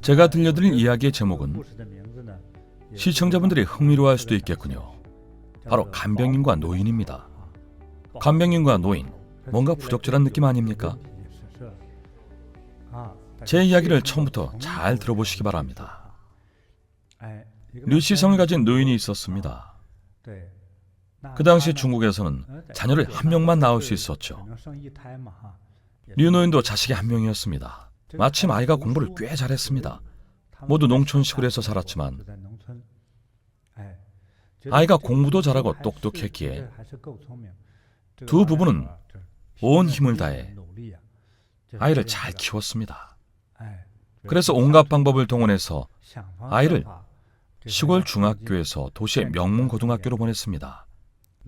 제가 들려드릴 이야기의 제목은 시청자분들이 흥미로워할 수도 있겠군요. 바로 간병인과 노인입니다. 간병인과 노인, 뭔가 부적절한 느낌 아닙니까? 제 이야기를 처음부터 잘 들어보시기 바랍니다. 류시성을 가진 노인이 있었습니다. 그 당시 중국에서는 자녀를 한 명만 낳을 수 있었죠. 류 노인도 자식이 한 명이었습니다. 마침 아이가 공부를 꽤 잘했습니다. 모두 농촌 시골에서 살았지만 아이가 공부도 잘하고 똑똑했기에 두 부부는 온 힘을 다해 아이를 잘 키웠습니다. 그래서 온갖 방법을 동원해서 아이를 시골 중학교에서 도시의 명문 고등학교로 보냈습니다.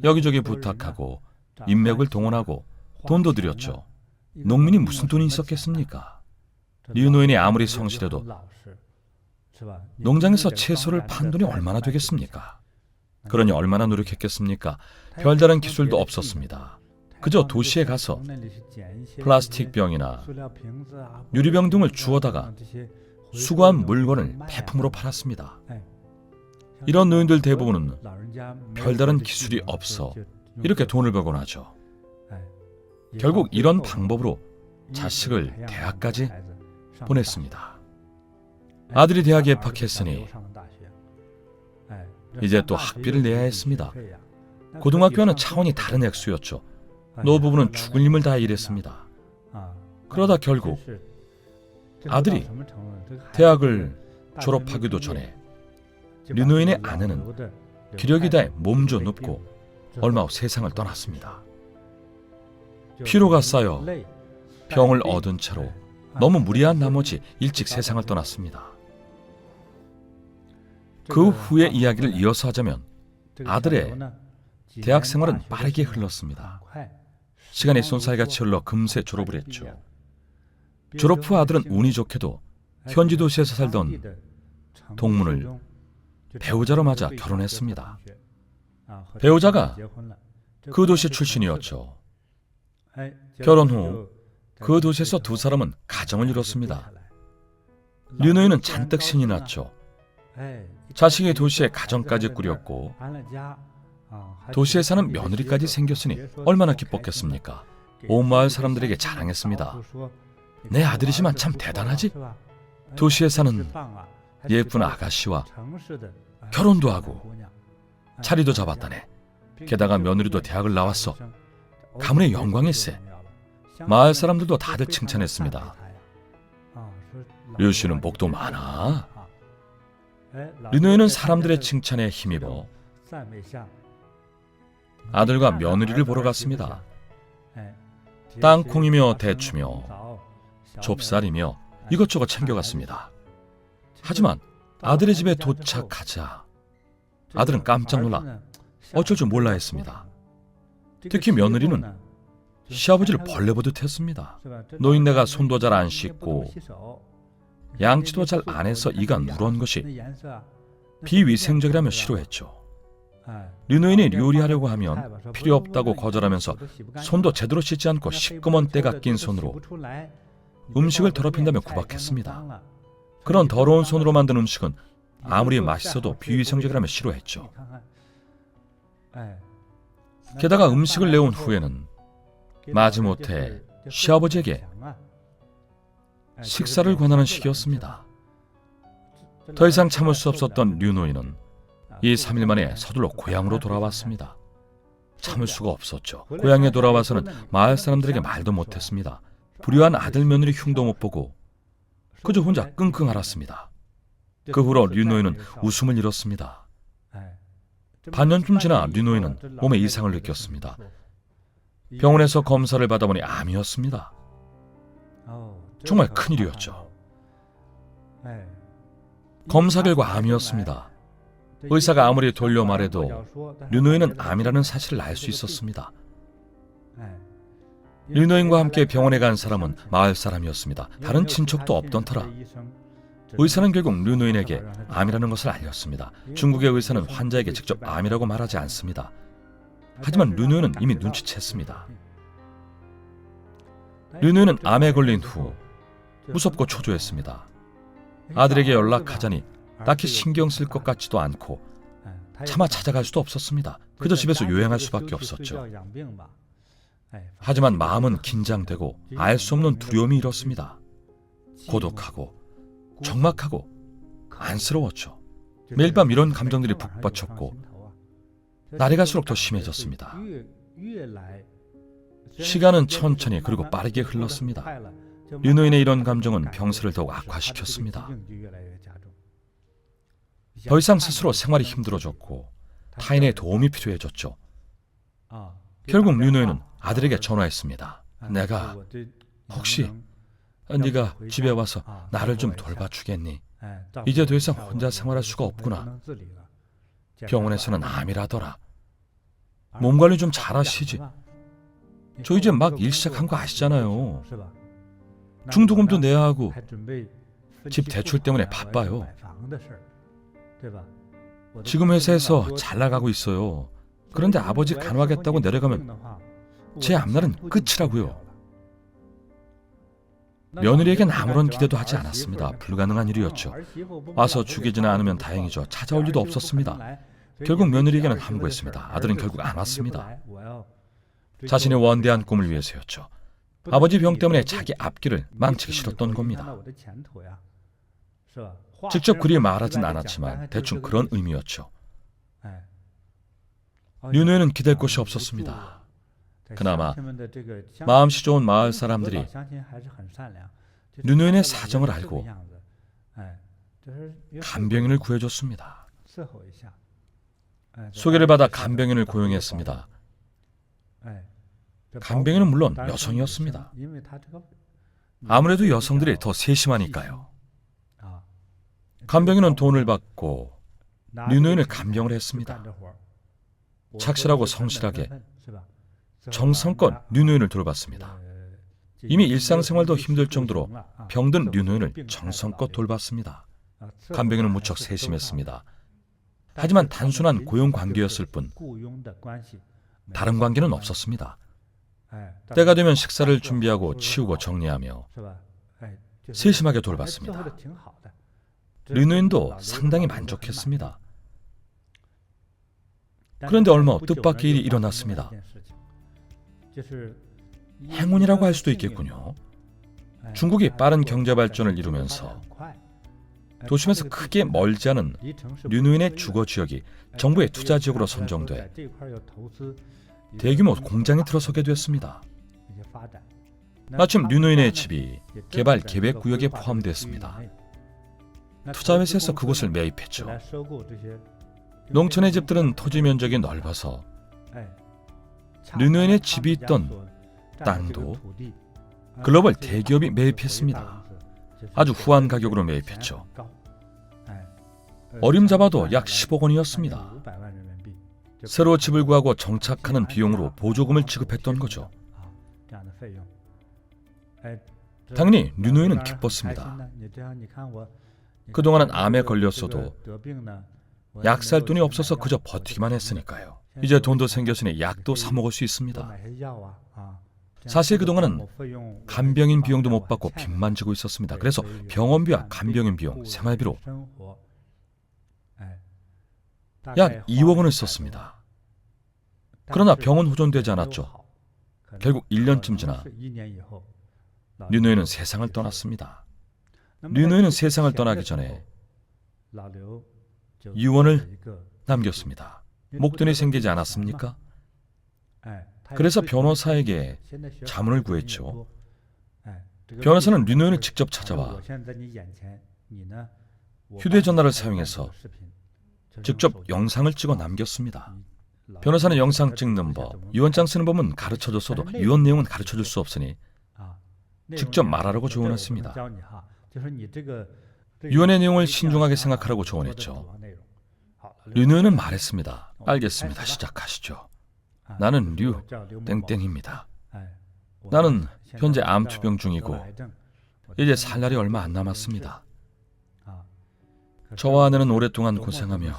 여기저기 부탁하고 인맥을 동원하고 돈도 들였죠. 농민이 무슨 돈이 있었겠습니까? 류 노인이 아무리 성실해도 농장에서 채소를 판 돈이 얼마나 되겠습니까? 그러니 얼마나 노력했겠습니까? 별다른 기술도 없었습니다. 그저 도시에 가서 플라스틱 병이나 유리병 등을 주워다가 수거한 물건을 폐품으로 팔았습니다. 이런 노인들 대부분은 별다른 기술이 없어 이렇게 돈을 벌곤 하죠. 결국 이런 방법으로 자식을 대학까지 보냈습니다. 아들이 대학에 입학했으니 이제 또 학비를 내야 했습니다. 고등학교와는 차원이 다른 액수였죠. 노부부는 죽을 힘을 다해 일했습니다. 그러다 결국 아들이 대학을 졸업하기도 전에 류 노인의 아내는 기력이 다해 몸져 눕고 얼마 후 세상을 떠났습니다. 피로가 쌓여 병을 얻은 채로 너무 무리한 나머지 일찍 세상을 떠났습니다. 그 후의 이야기를 이어서 하자면 아들의 대학 생활은 빠르게 흘렀습니다. 시간이 쏜살같이 흘러 금세 졸업을 했죠. 졸업 후 아들은 운이 좋게도 현지 도시에서 살던 동문을 배우자로 맞아 결혼했습니다. 배우자가 그 도시 출신이었죠. 결혼 후 그 도시에서 두 사람은 가정을 이뤘습니다. 류 노인은 잔뜩 신이 났죠. 자식이 도시에 가정까지 꾸렸고 도시에 사는 며느리까지 생겼으니 얼마나 기뻤겠습니까? 온 마을 사람들에게 자랑했습니다. 내 아들이지만 참 대단하지? 도시에 사는 예쁜 아가씨와 결혼도 하고 자리도 잡았다네. 게다가 며느리도 대학을 나왔어. 가문의 영광일세. 마을 사람들도 다들 칭찬했습니다. 류 씨는 복도 많아. 류 노인은 사람들의 칭찬에 힘입어 아들과 며느리를 보러 갔습니다. 땅콩이며 대추며 좁쌀이며 이것저것 챙겨갔습니다. 하지만 아들의 집에 도착하자 아들은 깜짝 놀라 어쩔 줄 몰라 했습니다. 특히 며느리는 시아버지를 벌레 보듯 했습니다. 노인네가 손도 잘 안 씻고 양치도 잘 안 해서 이가 누런 것이 비위생적이라며 싫어했죠. 류 노인이 요리하려고 하면 필요 없다고 거절하면서 손도 제대로 씻지 않고 시꺼먼 때가 낀 손으로 음식을 더럽힌다며 구박했습니다. 그런 더러운 손으로 만든 음식은 아무리 맛있어도 비위생적이라며 싫어했죠. 게다가 음식을 내온 후에는 마지못해 시아버지에게 식사를 권하는 식이었습니다. 더 이상 참을 수 없었던 류 노인은 2-3일 만에 서둘러 고향으로 돌아왔습니다. 참을 수가 없었죠. 고향에 돌아와서는 마을 사람들에게 말도 못했습니다. 불효한 아들 며느리 흉도 못 보고 그저 혼자 끙끙 앓았습니다. 그 후로 류 노인은 웃음을 잃었습니다. 반년쯤 지나 류 노인은 몸에 이상을 느꼈습니다. 병원에서 검사를 받아보니 암이었습니다. 정말 큰일이었죠. 검사 결과 암이었습니다. 의사가 아무리 돌려 말해도 류 노인은 암이라는 사실을 알 수 있었습니다. 류 노인과 함께 병원에 간 사람은 마을 사람이었습니다. 다른 친척도 없던 터라 의사는 결국 류 노인에게 암이라는 것을 알렸습니다. 중국의 의사는 환자에게 직접 암이라고 말하지 않습니다. 하지만 류 노인은 이미 눈치챘습니다. 류 노인은 암에 걸린 후 무섭고 초조했습니다. 아들에게 연락하자니 딱히 신경 쓸 것 같지도 않고 차마 찾아갈 수도 없었습니다. 그저 집에서 요양할 수밖에 없었죠. 하지만 마음은 긴장되고 알 수 없는 두려움이 일었습니다. 고독하고 적막하고 안쓰러웠죠. 매일 밤 이런 감정들이 북받쳤고 날이 갈수록 더 심해졌습니다. 시간은 천천히 그리고 빠르게 흘렀습니다. 류노인의 이런 감정은 병세를 더욱 악화시켰습니다. 더 이상 스스로 생활이 힘들어졌고 타인의 도움이 필요해졌죠. 결국 류노인은 아들에게 전화했습니다. 내가 혹시 네가 집에 와서 나를 좀 돌봐주겠니? 이제 더 이상 혼자 생활할 수가 없구나. 병원에서는 암이라더라. 몸 관리 좀 잘하시지. 저 이제 막 일 시작한 거 아시잖아요. 중도금도 내야 하고 집 대출 때문에 바빠요. 지금 회사에서 잘 나가고 있어요. 그런데 아버지 간호하겠다고 내려가면 제 앞날은 끝이라고요. 며느리에겐 아무런 기대도 하지 않았습니다. 불가능한 일이었죠. 와서 죽이지는 않으면 다행이죠. 찾아올 리도 없었습니다. 결국 며느리에게는 함구했습니다. 아들은 결국 안 왔습니다. 자신의 원대한 꿈을 위해서였죠. 아버지 병 때문에 자기 앞길을 망치기 싫었던 겁니다. 직접 그리 말하진 않았지만 대충 그런 의미였죠. 류노인은 기댈 곳이 없었습니다. 그나마 마음씨 좋은 마을 사람들이 류노인의 사정을 알고 간병인을 구해줬습니다. 소개를 받아 간병인을 고용했습니다. 간병인은 물론 여성이었습니다. 아무래도 여성들이 더 세심하니까요. 간병인은 돈을 받고 류노인을 간병을 했습니다. 착실하고 성실하게 정성껏 류노인을 돌봤습니다. 이미 일상생활도 힘들 정도로 병든 류노인을 정성껏 돌봤습니다. 간병인은 무척 세심했습니다. 하지만 단순한 고용관계였을 뿐 다른 관계는 없었습니다. 때가 되면 식사를 준비하고 치우고 정리하며 세심하게 돌봤습니다. 류노인도 상당히 만족했습니다. 그런데 얼마 후 뜻밖의 일이 일어났습니다. 행운이라고 할 수도 있겠군요. 중국이 빠른 경제 발전을 이루면서 도심에서 크게 멀지 않은 류노인의 주거 지역이 정부의 투자 지역으로 선정돼 대규모 공장이 들어서게 됐습니다. 마침 류노인의 집이 개발 계획 구역에 포함됐습니다. 투자회사에서 그곳을 매입했죠. 농촌의 집들은 토지 면적이 넓어서 류노인의 집이 있던 땅도 글로벌 대기업이 매입했습니다. 아주 후한 가격으로 매입했죠. 어림잡아도 약 10억 원이었습니다. 새로 집을 구하고 정착하는 비용으로 보조금을 지급했던 거죠. 당연히 류노인은 기뻤습니다. 그동안은 암에 걸렸어도 약 살 돈이 없어서 그저 버티기만 했으니까요. 이제 돈도 생겼으니 약도 사 먹을 수 있습니다. 사실 그동안은 간병인 비용도 못 받고 빚만 지고 있었습니다. 그래서 병원비와 간병인 비용, 생활비로 약 2억 원을 썼습니다. 그러나 병은 호전되지 않았죠. 결국 1년쯤 지나 류노인은 세상을 떠났습니다. 류노인은 세상을 떠나기 전에 유언을 남겼습니다. 목돈이 생기지 않았습니까? 그래서 변호사에게 자문을 구했죠. 변호사는 류노인을 직접 찾아와 휴대전화를 사용해서 직접 영상을 찍어 남겼습니다. 변호사는 영상 찍는 법, 유언장 쓰는 법은 가르쳐줬어도 유언 내용은 가르쳐줄 수 없으니 직접 말하라고 조언했습니다. 유언의 내용을 신중하게 생각하라고 조언했죠. 류노인은 말했습니다. 알겠습니다. 시작하시죠. 나는 류 땡땡입니다. 나는 현재 암투병 중이고 이제 살 날이 얼마 안 남았습니다. 저와 아내는 오랫동안 고생하며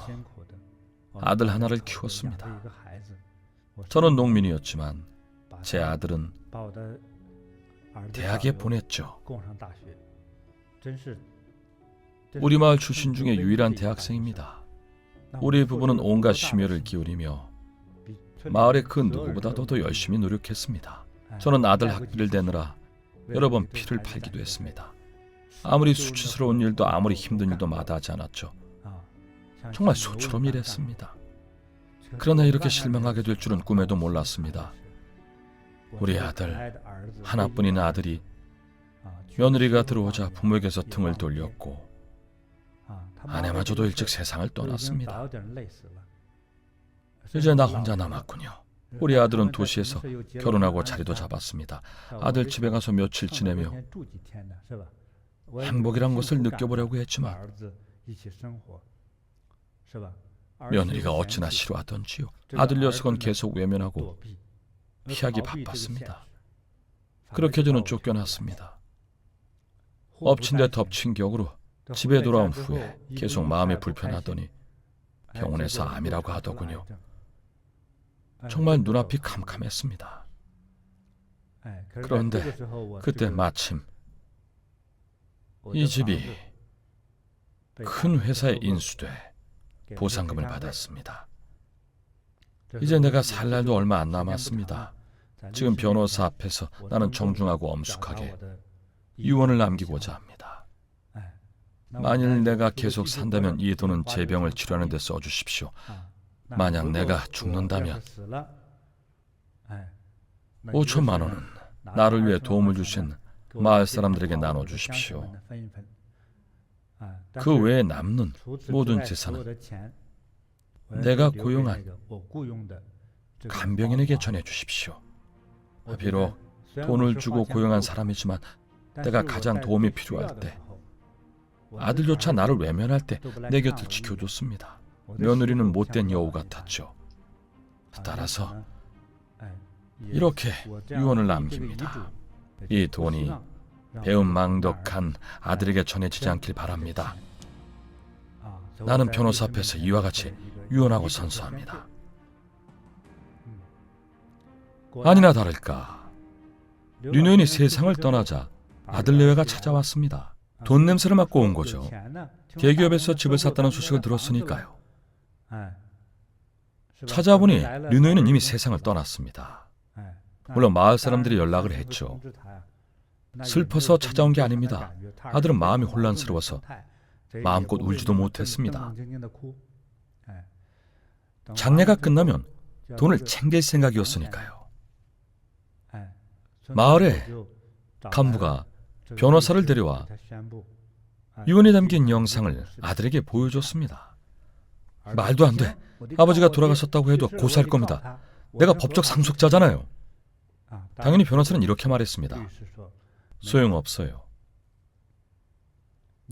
아들 하나를 키웠습니다. 저는 농민이었지만 제 아들은 대학에 보냈죠. 우리 마을 출신 중에 유일한 대학생입니다. 우리 부부는 온갖 심혈을 기울이며 마을의 그 누구보다도 더 열심히 노력했습니다. 저는 아들 학비를 대느라 여러 번 피를 팔기도 했습니다. 아무리 수치스러운 일도 아무리 힘든 일도 마다하지 않았죠. 정말 소처럼 일했습니다. 그러나 이렇게 실망하게 될 줄은 꿈에도 몰랐습니다. 우리 아들, 하나뿐인 아들이 며느리가 들어오자 부모에게서 등을 돌렸고 아내마저도 일찍 세상을 떠났습니다. 이제 나 혼자 남았군요. 우리 아들은 도시에서 결혼하고 자리도 잡았습니다. 아들 집에 가서 며칠 지내며 행복이란 것을 느껴보려고 했지만 며느리가 어찌나 싫어하던지요. 아들 녀석은 계속 외면하고 피하기 바빴습니다. 그렇게 저는 쫓겨났습니다. 엎친 데 덮친 격으로 집에 돌아온 후에 계속 마음이 불편하더니 병원에서 암이라고 하더군요. 정말 눈앞이 캄캄했습니다. 그런데 그때 마침 이 집이 큰 회사에 인수돼 보상금을 받았습니다. 이제 내가 살 날도 얼마 안 남았습니다. 지금 변호사 앞에서 나는 정중하고 엄숙하게 유언을 남기고자 합니다. 만일 내가 계속 산다면 이 돈은 제 병을 치료하는 데 써주십시오. 만약 내가 죽는다면 5천만 원은 나를 위해 도움을 주신 마을 사람들에게 나눠주십시오. 그 외에 남는 모든 재산은 내가 고용한 간병인에게 전해주십시오. 비록 돈을 주고 고용한 사람이지만 내가 가장 도움이 필요할 때, 아들조차 나를 외면할 때 내 곁을 지켜줬습니다. 며느리는 못된 여우 같았죠. 따라서 이렇게 유언을 남깁니다. 이 돈이 배은망덕한 아들에게 전해지지 않길 바랍니다. 나는 변호사 앞에서 이와 같이 유언하고 선서합니다. 아니나 다를까 류노인이 세상을 떠나자 아들 내외가 찾아왔습니다. 돈 냄새를 맡고 온 거죠. 대기업에서 집을 샀다는 소식을 들었으니까요. 찾아보니 류노인은 이미 세상을 떠났습니다. 물론 마을 사람들이 연락을 했죠. 슬퍼서 찾아온 게 아닙니다. 아들은 마음이 혼란스러워서 마음껏 울지도 못했습니다. 장례가 끝나면 돈을 챙길 생각이었으니까요. 마을에 간부가 변호사를 데려와 유언이 담긴 영상을 아들에게 보여줬습니다. 말도 안 돼. 아버지가 돌아가셨다고 해도 고소할 겁니다. 내가 법적 상속자잖아요. 당연히 변호사는 이렇게 말했습니다. 소용없어요.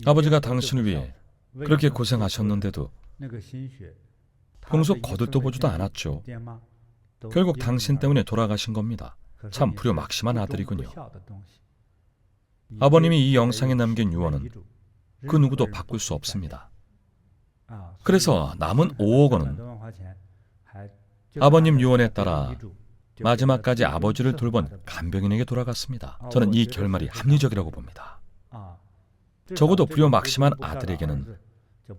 아버지가 당신을 위해 그렇게 고생하셨는데도 평소 거들떠보지도 않았죠. 결국 당신 때문에 돌아가신 겁니다. 참 불효막심한 아들이군요. 아버님이 이 영상에 남긴 유언은 그 누구도 바꿀 수 없습니다. 그래서 남은 5억 원은 아버님 유언에 따라 마지막까지 아버지를 돌본 간병인에게 돌아갔습니다. 저는 이 결말이 합리적이라고 봅니다. 적어도 불효막심한 아들에게는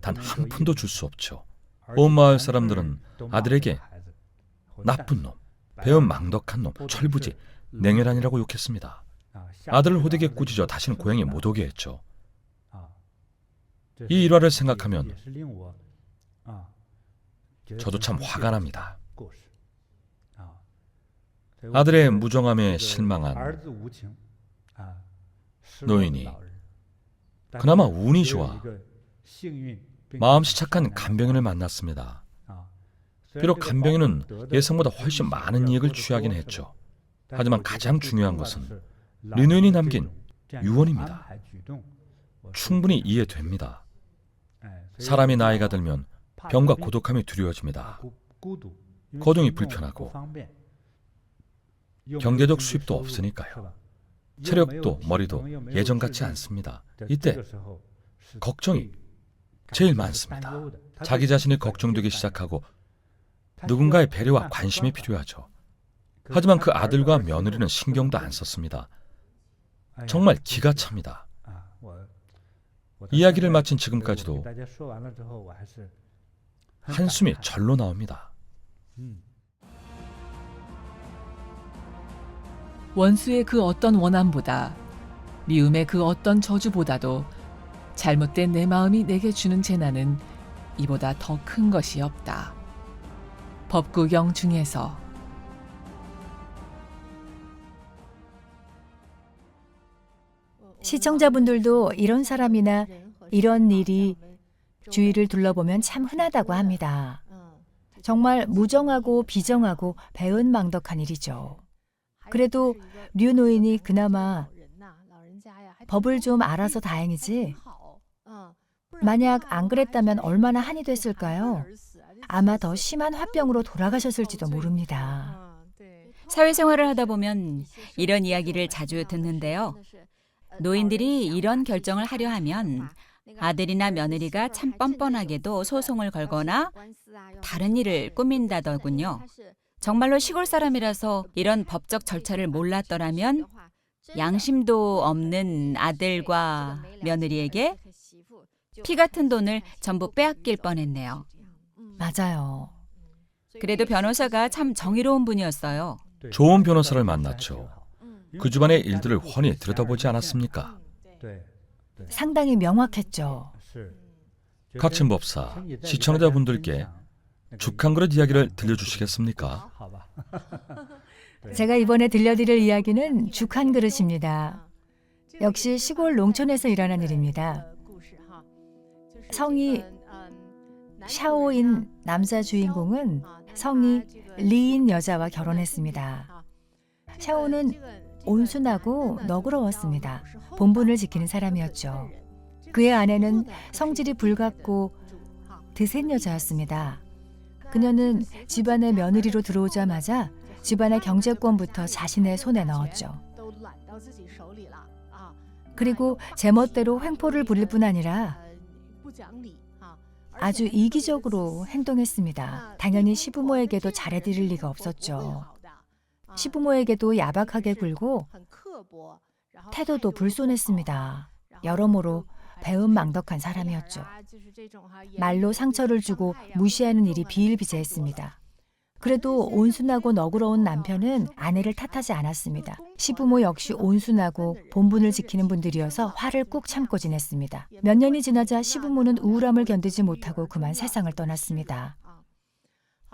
단 한 푼도 줄 수 없죠. 온 마을 사람들은 아들에게 나쁜 놈, 배은망덕한 놈, 철부지, 냉혈한이라고 욕했습니다. 아들을 호되게 꾸짖어 다시는 고향에 못 오게 했죠. 이 일화를 생각하면 저도 참 화가 납니다. 아들의 무정함에 실망한 노인이 그나마 운이 좋아 마음씨 착한 간병인을 만났습니다. 비록 간병인은 예상보다 훨씬 많은 이익을 취하긴 했죠. 하지만 가장 중요한 것은 류노인이 남긴 유언입니다. 충분히 이해됩니다. 사람이 나이가 들면 병과 고독함이 두려워집니다. 거동이 불편하고 경제적 수입도 없으니까요. 체력도 머리도 예전 같지 않습니다. 이때 걱정이 제일 많습니다. 자기 자신이 걱정되기 시작하고 누군가의 배려와 관심이 필요하죠. 하지만 그 아들과 며느리는 신경도 안 썼습니다. 정말 기가 찹니다. 이야기를 마친 지금까지도 한숨이 절로 나옵니다. 원수의 그 어떤 원함보다 미움의 그 어떤 저주보다도 잘못된 내 마음이 내게 주는 재난은 이보다 더 큰 것이 없다. 법구경 중에서. 시청자분들도 이런 사람이나 이런 일이 주위를 둘러보면 참 흔하다고 합니다. 정말 무정하고 비정하고 배은망덕한 일이죠. 그래도 류 노인이 그나마 법을 좀 알아서 다행이지, 만약 안 그랬다면 얼마나 한이 됐을까요? 아마 더 심한 화병으로 돌아가셨을지도 모릅니다. 사회생활을 하다 보면 이런 이야기를 자주 듣는데요. 노인들이 이런 결정을 하려 하면 아들이나 며느리가 참 뻔뻔하게도 소송을 걸거나 다른 일을 꾸민다더군요. 정말로 시골 사람이라서 이런 법적 절차를 몰랐더라면 양심도 없는 아들과 며느리에게 피 같은 돈을 전부 빼앗길 뻔했네요. 맞아요. 그래도 변호사가 참 정의로운 분이었어요. 좋은 변호사를 만났죠. 그 집안의 일들을 훤히 들여다보지 않았습니까? 상당히 명확했죠. 가친법사, 시청자분들께 죽 한 그릇 이야기를 들려주시겠습니까? 제가 이번에 들려드릴 이야기는 죽 한 그릇입니다. 역시 시골 농촌에서 일어난 일입니다. 성이 샤오인 남자 주인공은 성이 리인 여자와 결혼했습니다. 샤오는 온순하고 너그러웠습니다. 본분을 지키는 사람이었죠. 그의 아내는 성질이 불같고 드센 여자였습니다. 그녀는 집안의 며느리로 들어오자마자 집안의 경제권부터 자신의 손에 넣었죠. 그리고 제멋대로 횡포를 부릴 뿐 아니라 아주 이기적으로 행동했습니다. 당연히 시부모에게도 잘해드릴 리가 없었죠. 시부모에게도 야박하게 굴고 태도도 불손했습니다. 여러모로 배은망덕한 사람이었죠. 말로 상처를 주고 무시하는 일이 비일비재했습니다. 그래도 온순하고 너그러운 남편은 아내를 탓하지 않았습니다. 시부모 역시 온순하고 본분을 지키는 분들이어서 화를 꾹 참고 지냈습니다. 몇 년이 지나자 시부모는 우울함을 견디지 못하고 그만 세상을 떠났습니다.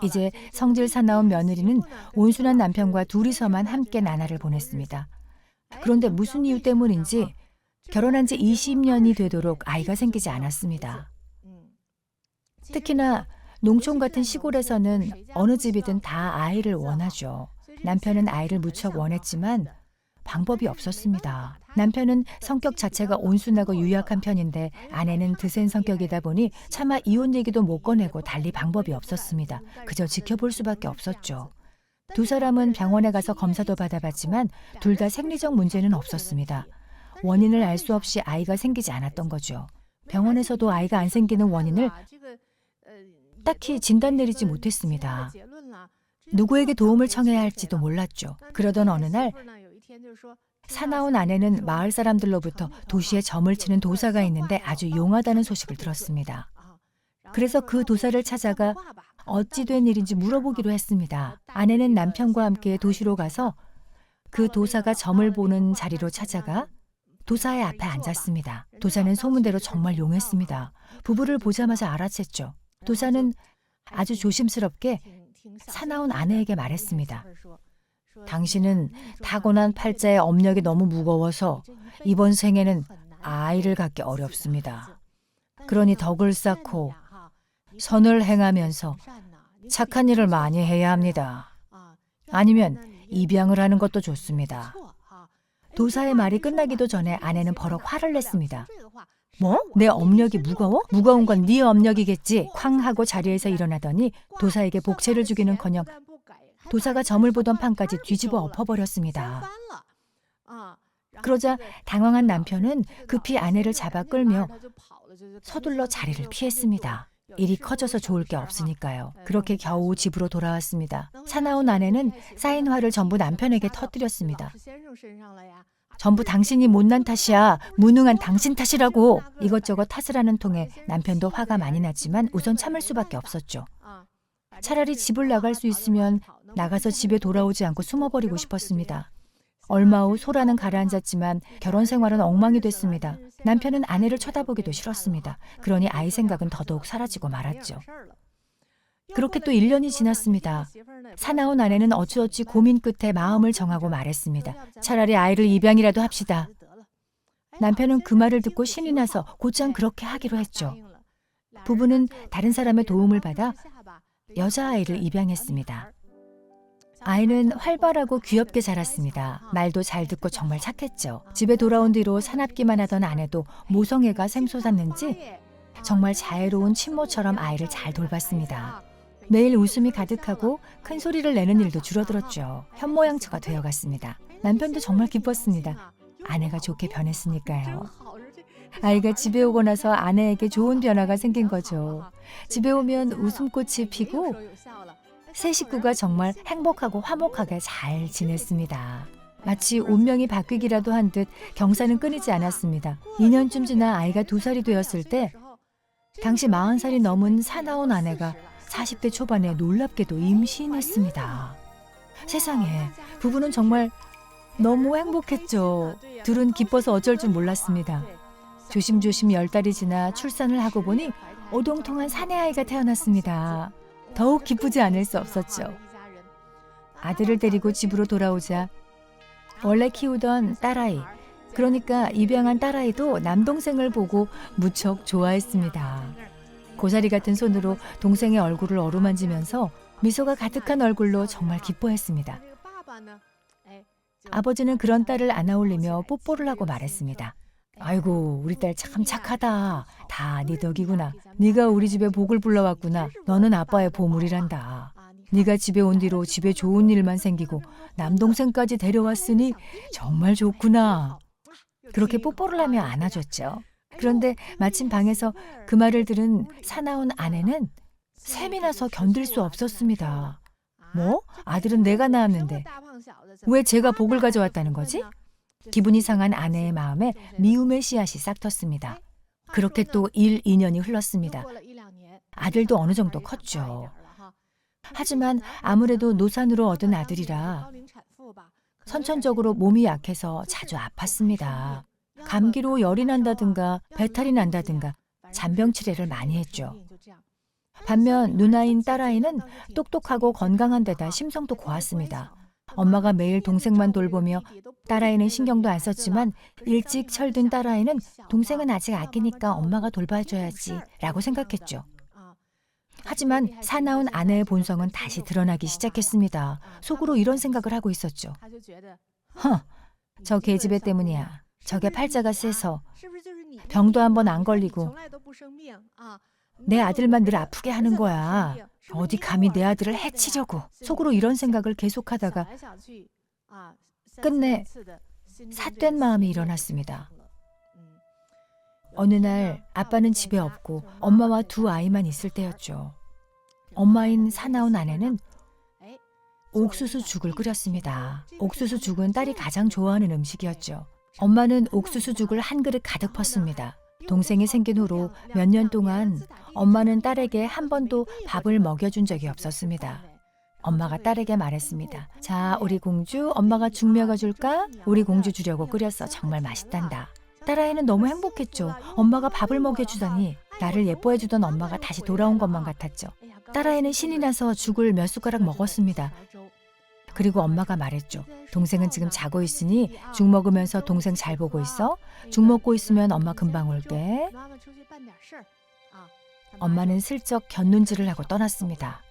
이제 성질 사나운 며느리는 온순한 남편과 둘이서만 함께 나날을 보냈습니다. 그런데 무슨 이유 때문인지 결혼한 지 20년이 되도록 아이가 생기지 않았습니다. 특히나 농촌 같은 시골에서는 어느 집이든 다 아이를 원하죠. 남편은 아이를 무척 원했지만 방법이 없었습니다. 남편은 성격 자체가 온순하고 유약한 편인데 아내는 드센 성격이다 보니 차마 이혼 얘기도 못 꺼내고 달리 방법이 없었습니다. 그저 지켜볼 수밖에 없었죠. 두 사람은 병원에 가서 검사도 받아봤지만 둘 다 생리적 문제는 없었습니다. 원인을 알 수 없이 아이가 생기지 않았던 거죠. 병원에서도 아이가 안 생기는 원인을 딱히 진단 내리지 못했습니다. 누구에게 도움을 청해야 할지도 몰랐죠. 그러던 어느 날 사나운 아내는 마을 사람들로부터 도시에 점을 치는 도사가 있는데 아주 용하다는 소식을 들었습니다. 그래서 그 도사를 찾아가 어찌 된 일인지 물어보기로 했습니다. 아내는 남편과 함께 도시로 가서 그 도사가 점을 보는 자리로 찾아가 도사의 앞에 앉았습니다. 도사는 소문대로 정말 용했습니다. 부부를 보자마자 알아챘죠. 도사는 아주 조심스럽게 사나운 아내에게 말했습니다. 당신은 타고난 팔자의 업력이 너무 무거워서 이번 생에는 아이를 갖기 어렵습니다. 그러니 덕을 쌓고 선을 행하면서 착한 일을 많이 해야 합니다. 아니면 입양을 하는 것도 좋습니다. 도사의 말이 끝나기도 전에 아내는 버럭 화를 냈습니다. 뭐? 내 업력이 무거워? 무거운 건 네 업력이겠지. 쾅 하고 자리에서 일어나더니 도사에게 복채를 주기는커녕 도사가 점을 보던 판까지 뒤집어 엎어버렸습니다. 그러자 당황한 남편은 급히 아내를 잡아 끌며 서둘러 자리를 피했습니다. 일이 커져서 좋을 게 없으니까요. 그렇게 겨우 집으로 돌아왔습니다. 사나운 아내는 쌓인 화를 전부 남편에게 터뜨렸습니다. 전부 당신이 못난 탓이야. 무능한 당신 탓이라고. 이것저것 탓을 하는 통에 남편도 화가 많이 났지만 우선 참을 수밖에 없었죠. 차라리 집을 나갈 수 있으면 나가서 집에 돌아오지 않고 숨어버리고 싶었습니다. 얼마 후 소라는 가라앉았지만 결혼 생활은 엉망이 됐습니다. 남편은 아내를 쳐다보기도 싫었습니다. 그러니 아이 생각은 더더욱 사라지고 말았죠. 그렇게 또 1년이 지났습니다. 사나운 아내는 어찌어찌 고민 끝에 마음을 정하고 말했습니다. 차라리 아이를 입양이라도 합시다. 남편은 그 말을 듣고 신이 나서 곧장 그렇게 하기로 했죠. 부부는 다른 사람의 도움을 받아 여자아이를 입양했습니다. 아이는 활발하고 귀엽게 자랐습니다. 말도 잘 듣고 정말 착했죠. 집에 돌아온 뒤로 사납기만 하던 아내도 모성애가 샘솟았는지 정말 자애로운 친모처럼 아이를 잘 돌봤습니다. 매일 웃음이 가득하고 큰 소리를 내는 일도 줄어들었죠. 현모양처가 되어갔습니다. 남편도 정말 기뻤습니다. 아내가 좋게 변했으니까요. 아이가 집에 오고 나서 아내에게 좋은 변화가 생긴 거죠. 집에 오면 웃음꽃이 피고 새 식구가 정말 행복하고 화목하게 잘 지냈습니다. 마치 운명이 바뀌기라도 한 듯 경사는 끊이지 않았습니다. 2년쯤 지나 아이가 2살이 되었을 때 당시 40살이 넘은 사나운 아내가 40대 초반에 놀랍게도 임신했습니다. 세상에, 부부는 정말 너무 행복했죠. 둘은 기뻐서 어쩔 줄 몰랐습니다. 조심조심 10달이 지나 출산을 하고 보니 오동통한 사내아이가 태어났습니다. 더욱 기쁘지 않을 수 없었죠. 아들을 데리고 집으로 돌아오자 원래 키우던 딸아이, 그러니까 입양한 딸아이도 남동생을 보고 무척 좋아했습니다. 고사리 같은 손으로 동생의 얼굴을 어루만지면서 미소가 가득한 얼굴로 정말 기뻐했습니다. 아버지는 그런 딸을 안아올리며 뽀뽀를 하고 말했습니다. 아이고, 우리 딸 참 착하다. 다 네 덕이구나. 네가 우리 집에 복을 불러왔구나. 너는 아빠의 보물이란다. 네가 집에 온 뒤로 집에 좋은 일만 생기고 남동생까지 데려왔으니 정말 좋구나. 그렇게 뽀뽀를 하며 안아줬죠. 그런데 마침 방에서 그 말을 들은 사나운 아내는 샘이 나서 견딜 수 없었습니다. 뭐? 아들은 내가 낳았는데 왜 제가 복을 가져왔다는 거지? 기분이 상한 아내의 마음에 미움의 씨앗이 싹 텄습니다. 그렇게 또 1, 2년이 흘렀습니다. 아들도 어느 정도 컸죠. 하지만 아무래도 노산으로 얻은 아들이라 선천적으로 몸이 약해서 자주 아팠습니다. 감기로 열이 난다든가 배탈이 난다든가 잔병 치레를 많이 했죠. 반면 누나인 딸아이는 똑똑하고 건강한 데다 심성도 고왔습니다. 엄마가 매일 동생만 돌보며 딸아이는 신경도 안 썼지만 일찍 철든 딸아이는 동생은 아직 아기니까 엄마가 돌봐줘야지 라고 생각했죠. 하지만 사나운 아내의 본성은 다시 드러나기 시작했습니다. 속으로 이런 생각을 하고 있었죠. 저 계집애 때문이야. 저게 팔자가 세서 병도 한번 안 걸리고 내 아들만 늘 아프게 하는 거야. 어디 감히 내 아들을 해치려고. 속으로 이런 생각을 계속하다가 끝내 삿된 마음이 일어났습니다. 어느 날 아빠는 집에 없고 엄마와 두 아이만 있을 때였죠. 엄마인 사나운 아내는 옥수수 죽을 끓였습니다. 옥수수 죽은 딸이 가장 좋아하는 음식이었죠. 엄마는 옥수수 죽을 한 그릇 가득 펐습니다. 동생이 생긴 후로 몇 년 동안 엄마는 딸에게 한 번도 밥을 먹여준 적이 없었습니다. 엄마가 딸에게 말했습니다. 자, 우리 공주, 엄마가 죽 먹여줄까? 우리 공주 주려고 끓였어. 정말 맛있단다. 딸아이는 너무 행복했죠. 엄마가 밥을 먹여주다니. 나를 예뻐해주던 엄마가 다시 돌아온 것만 같았죠. 딸아이는 신이 나서 죽을 몇 숟가락 먹었습니다. 그리고 엄마가 말했죠. 동생은 지금 자고 있으니 죽 먹으면서 동생 잘 보고 있어. 죽 먹고 있으면 엄마 금방 올게. 엄마는 슬쩍 곁눈질을 하고 떠났습니다.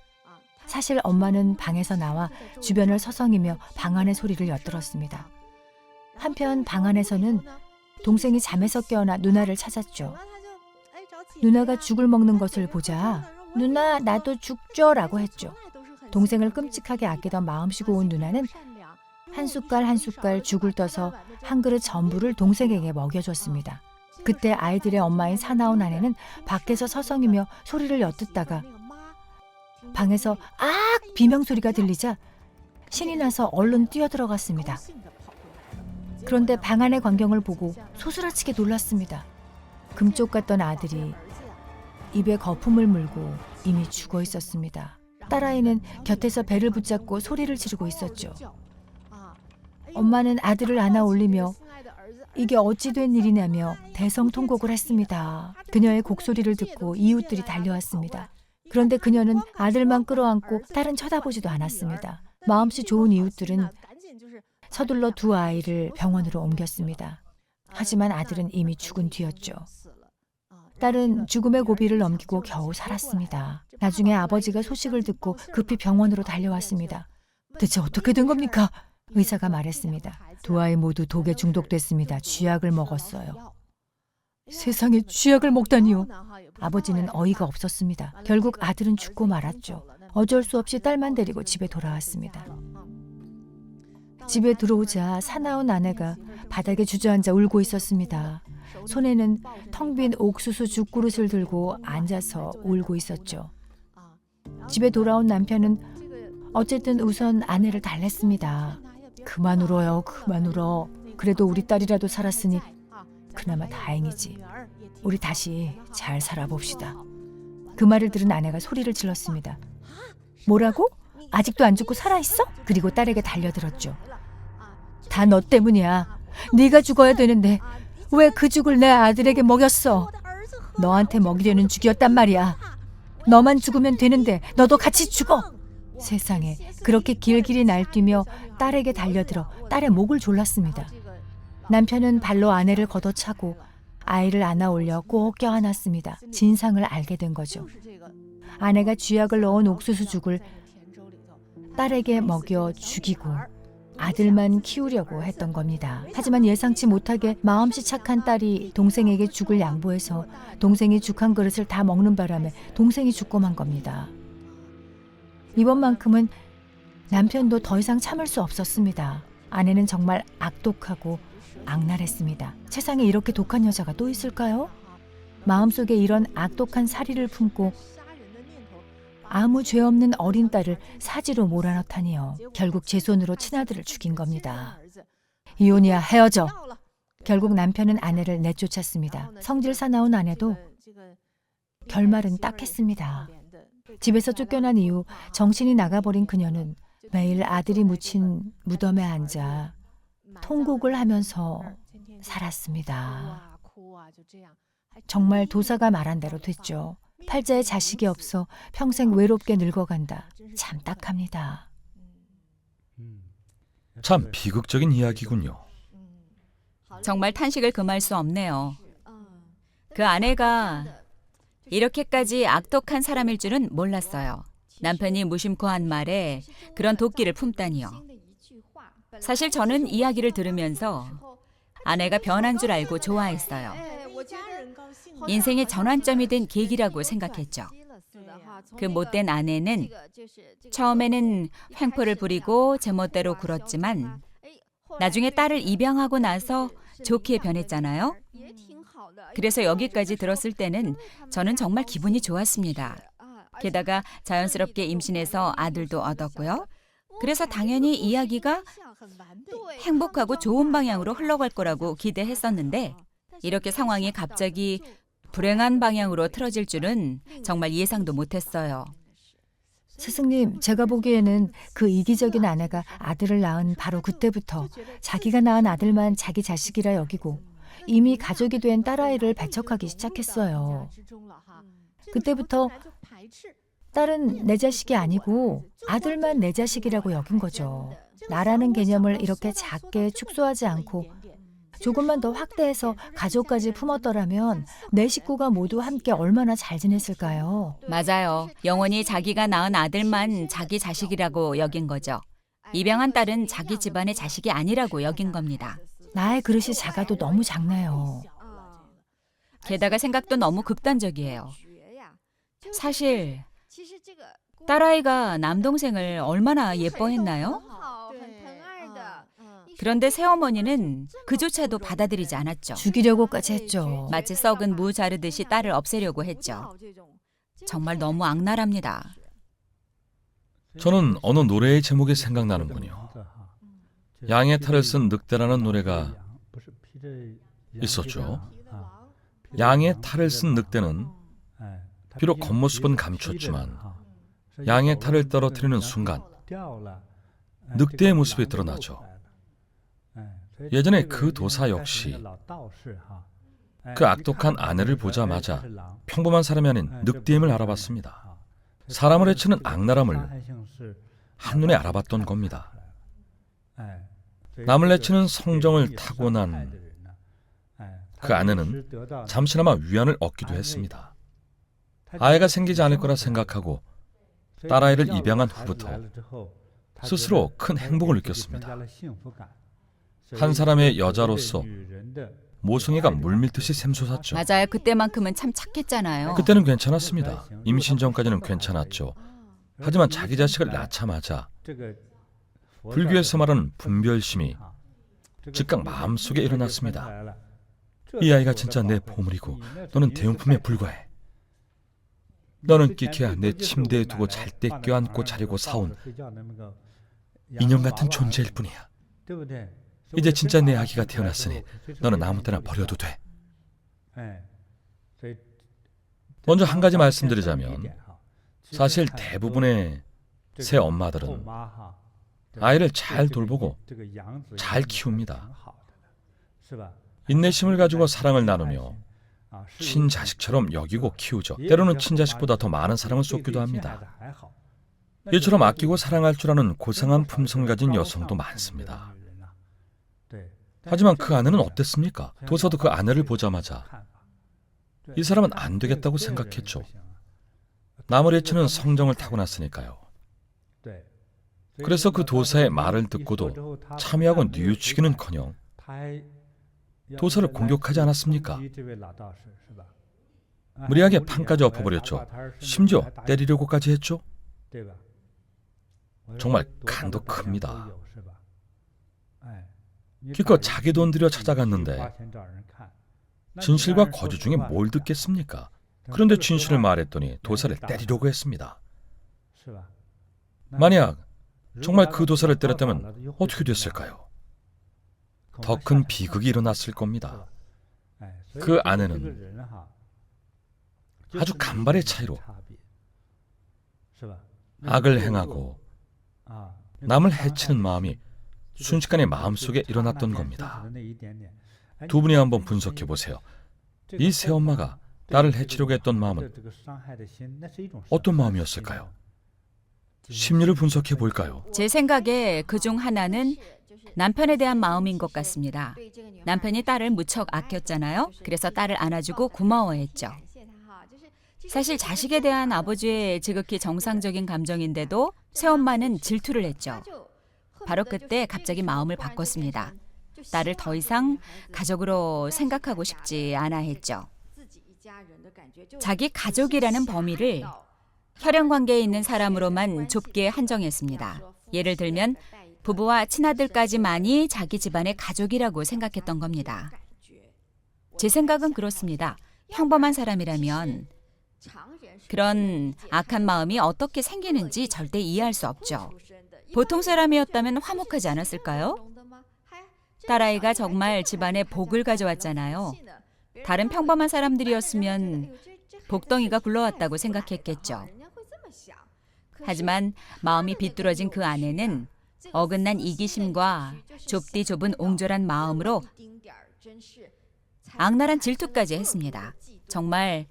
사실 엄마는 방에서 나와 주변을 서성이며 방 안의 소리를 엿들었습니다. 한편 방 안에서는 동생이 잠에서 깨어나 누나를 찾았죠. 누나가 죽을 먹는 것을 보자 누나 나도 죽 줘라고 했죠. 동생을 끔찍하게 아끼던 마음씨고 온 누나는 한 숟갈 한 숟갈 죽을 떠서 한 그릇 전부를 동생에게 먹여줬습니다. 그때 아이들의 엄마인 사나운 아내는 밖에서 서성이며 소리를 엿듣다가 방에서 악! 비명소리가 들리자 신이 나서 얼른 뛰어들어갔습니다. 그런데 방 안의 광경을 보고 소스라치게 놀랐습니다. 금쪽 같던 아들이 입에 거품을 물고 이미 죽어 있었습니다. 딸아이는 곁에서 배를 붙잡고 소리를 지르고 있었죠. 엄마는 아들을 안아 올리며 이게 어찌 된 일이냐며 대성통곡을 했습니다. 그녀의 곡소리를 듣고 이웃들이 달려왔습니다. 그런데 그녀는 아들만 끌어안고 딸은 쳐다보지도 않았습니다. 마음씨 좋은 이웃들은 서둘러 두 아이를 병원으로 옮겼습니다. 하지만 아들은 이미 죽은 뒤였죠. 딸은 죽음의 고비를 넘기고 겨우 살았습니다. 나중에 아버지가 소식을 듣고 급히 병원으로 달려왔습니다. 대체 어떻게 된 겁니까? 의사가 말했습니다. 두 아이 모두 독에 중독됐습니다. 쥐약을 먹었어요. 세상에, 쥐약을 먹다니요. 아버지는 어이가 없었습니다. 결국 아들은 죽고 말았죠. 어쩔 수 없이 딸만 데리고 집에 돌아왔습니다. 집에 들어오자 사나운 아내가 바닥에 주저앉아 울고 있었습니다. 손에는 텅 빈 옥수수 죽그릇을 들고 앉아서 울고 있었죠. 집에 돌아온 남편은 어쨌든 우선 아내를 달랬습니다. 그만 울어요, 그만 울어. 그래도 우리 딸이라도 살았으니 그나마 다행이지. 우리 다시 잘 살아봅시다. 그 말을 들은 아내가 소리를 질렀습니다. 뭐라고? 아직도 안 죽고 살아있어? 그리고 딸에게 달려들었죠. 다 너 때문이야. 네가 죽어야 되는데 왜 그 죽을 내 아들에게 먹였어? 너한테 먹이려는 죽이었단 말이야. 너만 죽으면 되는데 너도 같이 죽어. 세상에, 그렇게 길길이 날뛰며 딸에게 달려들어 딸의 목을 졸랐습니다. 남편은 발로 아내를 걷어차고 아이를 안아 올려 꼭 껴안았습니다. 진상을 알게 된 거죠. 아내가 쥐약을 넣은 옥수수죽을 딸에게 먹여 죽이고 아들만 키우려고 했던 겁니다. 하지만 예상치 못하게 마음씨 착한 딸이 동생에게 죽을 양보해서 동생이 죽 한 그릇을 다 먹는 바람에 동생이 죽고 만 겁니다. 이번만큼은 남편도 더 이상 참을 수 없었습니다. 아내는 정말 악독하고 악랄했습니다. 세상에 이렇게 독한 여자가 또 있을까요? 마음속에 이런 악독한 사리를 품고 아무 죄 없는 어린 딸을 사지로 몰아넣다니요. 결국 제 손으로 친아들을 죽인 겁니다. 이혼이야, 헤어져. 결국 남편은 아내를 내쫓았습니다. 성질 사나운 아내도 결말은 딱했습니다. 집에서 쫓겨난 이후 정신이 나가버린 그녀는 매일 아들이 묻힌 무덤에 앉아 통곡을 하면서 살았습니다. 정말 도사가 말한 대로 됐죠. 팔자에 자식이 없어 평생 외롭게 늙어간다. 참 딱합니다. 참 비극적인 이야기군요. 정말 탄식을 금할 수 없네요. 그 아내가 이렇게까지 악독한 사람일 줄은 몰랐어요. 남편이 무심코 한 말에 그런 도끼를 품다니요. 사실 저는 이야기를 들으면서 아내가 변한 줄 알고 좋아했어요. 인생의 전환점이 된 계기라고 생각했죠. 그 못된 아내는 처음에는 횡포를 부리고 제멋대로 굴었지만 나중에 딸을 입양하고 나서 좋게 변했잖아요. 그래서 여기까지 들었을 때는 저는 정말 기분이 좋았습니다. 게다가 자연스럽게 임신해서 아들도 얻었고요. 그래서 당연히 이야기가 행복하고 좋은 방향으로 흘러갈 거라고 기대했었는데 이렇게 상황이 갑자기 불행한 방향으로 틀어질 줄은 정말 예상도 못했어요. 스승님, 제가 보기에는 그 이기적인 아내가 아들을 낳은 바로 그때부터 자기가 낳은 아들만 자기 자식이라 여기고 이미 가족이 된 딸아이를 배척하기 시작했어요. 그때부터 딸은 내 자식이 아니고 아들만 내 자식이라고 여긴 거죠. 나라는 개념을 이렇게 작게 축소하지 않고 조금만 더 확대해서 가족까지 품었더라면 내 식구가 모두 함께 얼마나 잘 지냈을까요? 맞아요. 영원히 자기가 낳은 아들만 자기 자식이라고 여긴 거죠. 입양한 딸은 자기 집안의 자식이 아니라고 여긴 겁니다. 나의 그릇이 작아도 너무 작네요. 게다가 생각도 너무 극단적이에요. 사실 딸아이가 남동생을 얼마나 예뻐했나요? 그런데 새어머니는 그조차도 받아들이지 않았죠. 죽이려고까지 했죠. 마치 썩은 무 자르듯이 딸을 없애려고 했죠. 정말 너무 악랄합니다. 저는 어느 노래의 제목이 생각나는군요. 양의 탈을 쓴 늑대라는 노래가 있었죠. 양의 탈을 쓴 늑대는 비록 겉모습은 감췄지만 양의 탈을 떨어뜨리는 순간 늑대의 모습이 드러나죠. 예전에 그 도사 역시 그 악독한 아내를 보자마자 평범한 사람이 아닌 늑대임을 알아봤습니다. 사람을 해치는 악랄함을 한눈에 알아봤던 겁니다. 남을 해치는 성정을 타고난 그 아내는 잠시나마 위안을 얻기도 했습니다. 아이가 생기지 않을 거라 생각하고 딸아이를 입양한 후부터 스스로 큰 행복을 느꼈습니다. 한 사람의 여자로서 모성애가 물밀듯이 샘솟았죠. 맞아요. 그때만큼은 참 착했잖아요. 그때는 괜찮았습니다. 임신 전까지는 괜찮았죠. 하지만 자기 자식을 낳자마자 불교에서 말하는 분별심이 즉각 마음속에 일어났습니다. 이 아이가 진짜 내 보물이고 너는 대용품에 불과해. 너는 끼케야 내 침대에 두고 잘 때 껴안고 자려고 사온 인형 같은 존재일 뿐이야. 이제 진짜 내 아기가 태어났으니 너는 아무 때나 버려도 돼. 먼저 한 가지 말씀드리자면 사실 대부분의 새 엄마들은 아이를 잘 돌보고 잘 키웁니다. 인내심을 가지고 사랑을 나누며 친자식처럼 여기고 키우죠. 때로는 친자식보다 더 많은 사랑을 쏟기도 합니다. 이처럼 아끼고 사랑할 줄 아는 고상한 품성을 가진 여성도 많습니다. 하지만 그 아내는 어땠습니까? 도서도 그 아내를 보자마자 이 사람은 안 되겠다고 생각했죠. 남을 해치는 성정을 타고났으니까요. 그래서 그 도사의 말을 듣고도 참여하고 뉘우치기는커녕 도사를 공격하지 않았습니까? 무리하게 판까지 엎어버렸죠. 심지어 때리려고까지 했죠. 정말 간도 큽니다. 기껏 자기 돈 들여 찾아갔는데 진실과 거짓 중에 뭘 듣겠습니까? 그런데 진실을 말했더니 도사를 때리려고 했습니다. 만약 정말 그 도사를 때렸다면 어떻게 됐을까요? 더 큰 비극이 일어났을 겁니다. 그 아내는 아주 간발의 차이로 악을 행하고 남을 해치는 마음이 순식간에 마음속에 일어났던 겁니다. 두 분이 한번 분석해 보세요. 이 새엄마가 딸을 해치려고 했던 마음은 어떤 마음이었을까요? 심리를 분석해 볼까요? 제 생각에 그중 하나는 남편에 대한 마음인 것 같습니다. 남편이 딸을 무척 아꼈잖아요. 그래서 딸을 안아주고 고마워했죠. 사실 자식에 대한 아버지의 지극히 정상적인 감정인데도 새엄마는 질투를 했죠. 바로 그때 갑자기 마음을 바꿨습니다. 딸을 더 이상 가족으로 생각하고 싶지 않아 했죠. 자기 가족이라는 범위를 혈연 관계에 있는 사람으로만 좁게 한정했습니다. 예를 들면 부부와 친아들까지만이 자기 집안의 가족이라고 생각했던 겁니다. 제 생각은 그렇습니다. 평범한 사람이라면 그런 악한 마음이 어떻게 생기는지 절대 이해할 수 없죠. 보통 사람이었다면 화목하지 않았을까요? 딸아이가 정말 집안에 복을 가져왔잖아요. 다른 평범한 사람들이었으면 복덩이가 굴러왔다고 생각했겠죠. 하지만 마음이 비뚤어진 그 아내는 어긋난 이기심과 좁디 좁은 옹졸한 마음으로 악랄한 질투까지 했습니다. 정말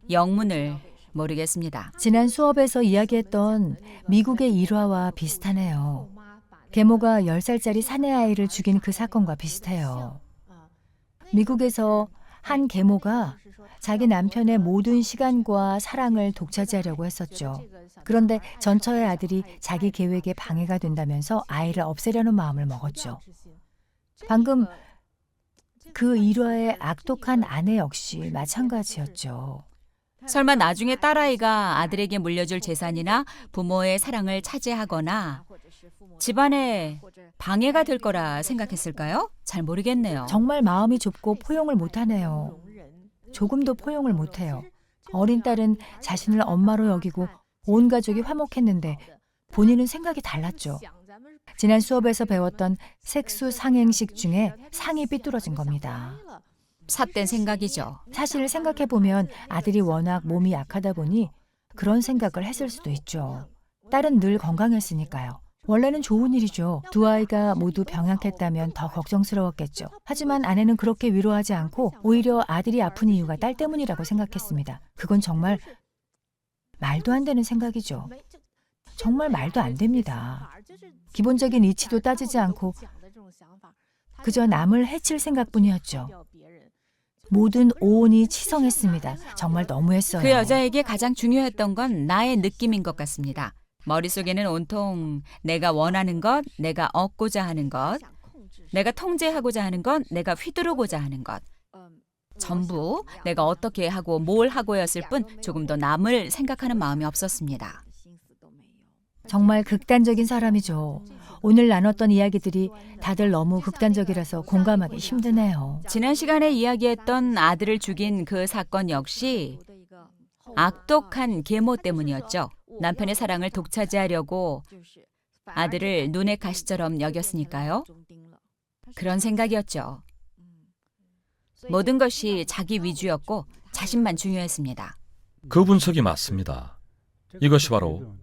영문을 모르겠습니다. 지난 수업에서 이야기했던 미국의 일화와 비슷하네요. 계모가 10살짜리 사내아이를 죽인 그 사건과 비슷해요. 미국에서 한 계모가 자기 남편의 모든 시간과 사랑을 독차지하려고 했었죠. 그런데 전처의 아들이 자기 계획에 방해가 된다면서 아이를 없애려는 마음을 먹었죠. 방금 그 일화의 악독한 아내 역시 마찬가지였죠. 설마 나중에 딸아이가 아들에게 물려줄 재산이나 부모의 사랑을 차지하거나 집안에 방해가 될 거라 생각했을까요? 잘 모르겠네요. 정말 마음이 좁고 포용을 못하네요. 조금도 포용을 못해요. 어린 딸은 자신을 엄마로 여기고 온 가족이 화목했는데 본인은 생각이 달랐죠. 지난 수업에서 배웠던 색수 상행식 중에 상이 삐뚤어진 겁니다. 삿된 생각이죠. 사실 생각해보면 아들이 워낙 몸이 약하다 보니 그런 생각을 했을 수도 있죠. 딸은 늘 건강했으니까요. 원래는 좋은 일이죠. 두 아이가 모두 병약했다면 더 걱정스러웠겠죠. 하지만 아내는 그렇게 위로하지 않고 오히려 아들이 아픈 이유가 딸 때문이라고 생각했습니다. 그건 정말 말도 안 되는 생각이죠. 정말 말도 안 됩니다. 기본적인 이치도 따지지 않고 그저 남을 해칠 생각뿐이었죠. 모든 오온이 치성했습니다. 정말 너무했어요. 그 여자에게 가장 중요했던 건 나의 느낌인 것 같습니다. 머릿속에는 온통 내가 원하는 것, 내가 얻고자 하는 것, 내가 통제하고자 하는 것, 내가 휘두르고자 하는 것. 전부 내가 어떻게 하고 뭘 하고였을 뿐 조금 더 남을 생각하는 마음이 없었습니다. 정말 극단적인 사람이죠. 오늘 나눴던 이야기들이 다들 너무 극단적이라서 공감하기 힘드네요. 지난 시간에 이야기했던 아들을 죽인 그 사건 역시 악독한 계모 때문이었죠. 남편의 사랑을 독차지하려고 아들을 눈의 가시처럼 여겼으니까요. 그런 생각이었죠. 모든 것이 자기 위주였고 자신만 중요했습니다. 그 분석이 맞습니다. 이것이 바로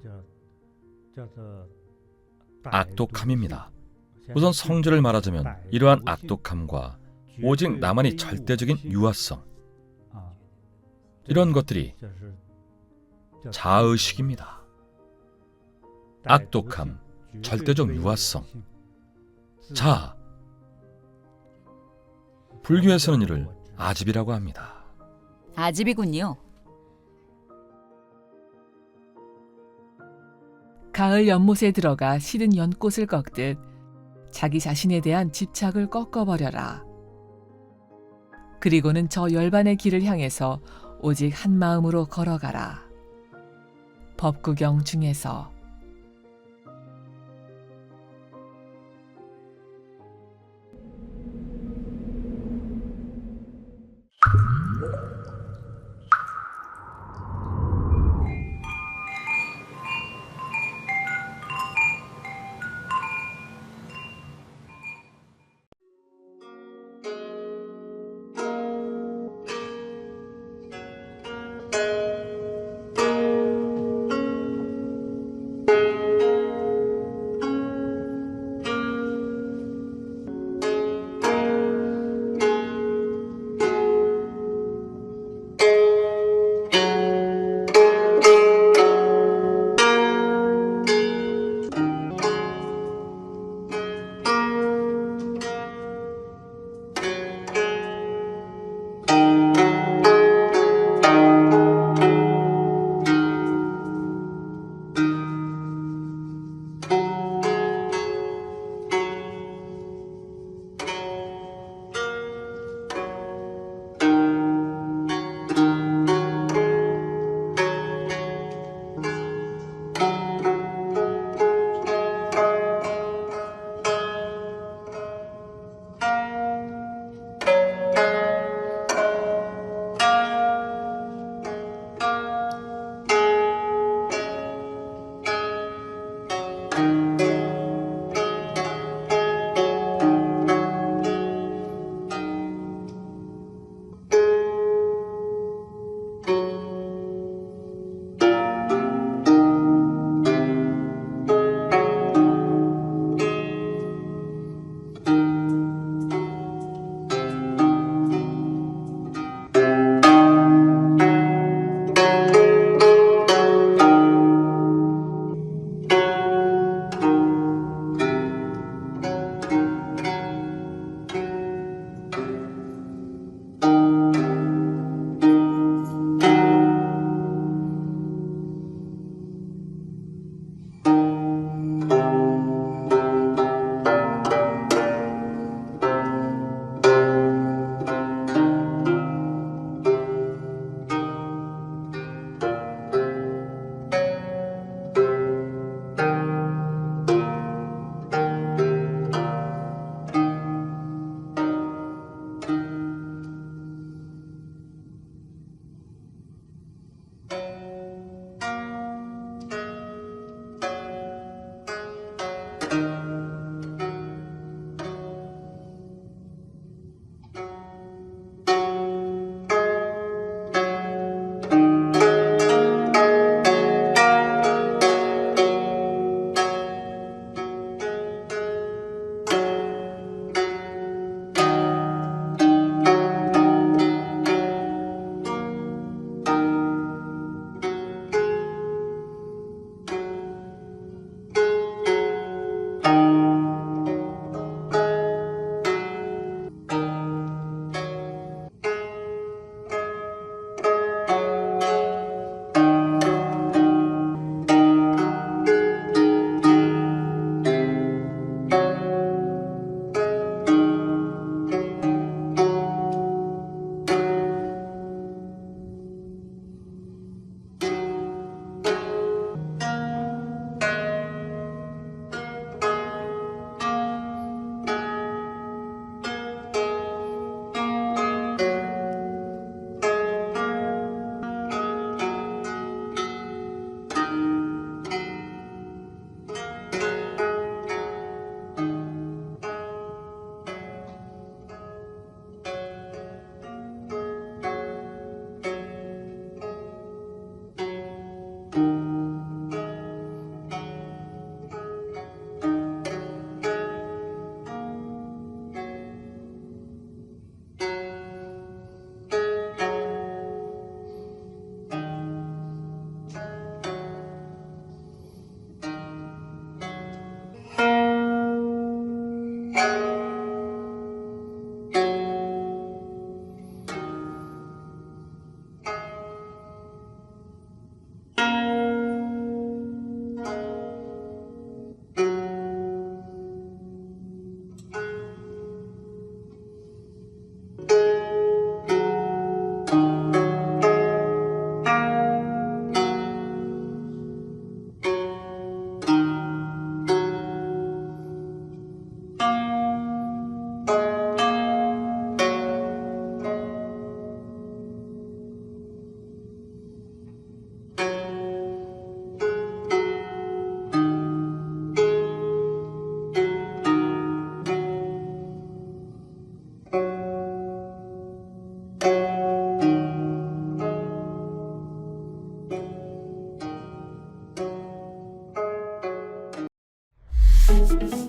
악독함입니다. 우선 성질을 말하자면 이러한 악독함과 오직 나만이 절대적인 유아성, 이런 것들이 자의식입니다. 악독함, 절대적 유아성. 자, 불교에서는 이를 아집이라고 합니다. 아집이군요. 가을 연못에 들어가 시든 연꽃을 꺾듯 자기 자신에 대한 집착을 꺾어버려라. 그리고는 저 열반의 길을 향해서 오직 한 마음으로 걸어가라. 법구경 중에서. 네.